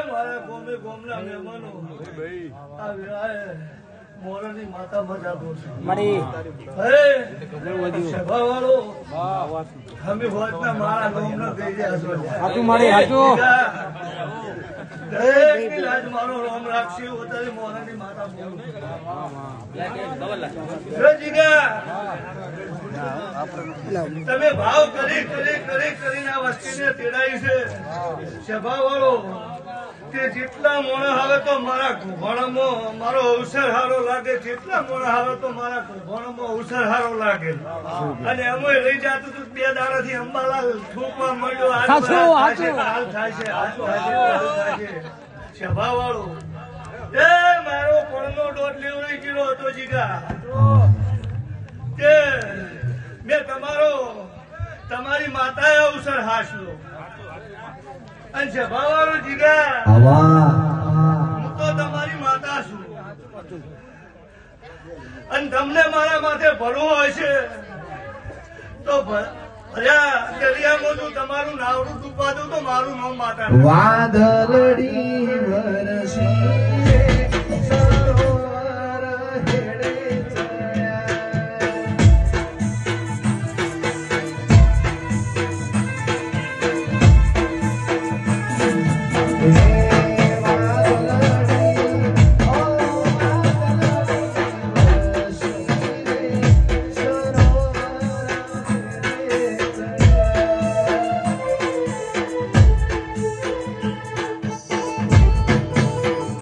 મારા ગોમે ગોમના મહેમાનો મોરાની માતા મજા દોશે સભા વાળો અમે હોતના મારા ગોમનો દઈ આજ મારો રોમ રાખશે ઉતારી મોરાની માતા તમે ભાવ કરીને આ વસ્તીને તેડાઈ છે સભા વાળો તે જેટલા મોણા આવે તો મારા ઘોઘાણામાં મારો અવસર સારો લાગે, જેટલા મોણા આવે તો મારા ઘોઘાણામાં અવસર સારો લાગે. અને અમે લઈ જતું હતું 2 દાડાથી અંબાલાલ થૂકવા મળ્યો. હાલ થાય છે સભા વાળો એ મારો કોણનો દોઢ લેવડાઈ ગયેલો હતો જીગા કે મેં તમારી માતાએ અવસર હાસ્યો અને સભા વાળો જીગા હું તો તમારી માતા છું અને તમને મારા માથે ભરવું હોય છે તો દરિયામાં તું તમારું નાવડું ડૂબવા દઉં તો મારું નામ માતા. વાદળડી વરસી સરોવર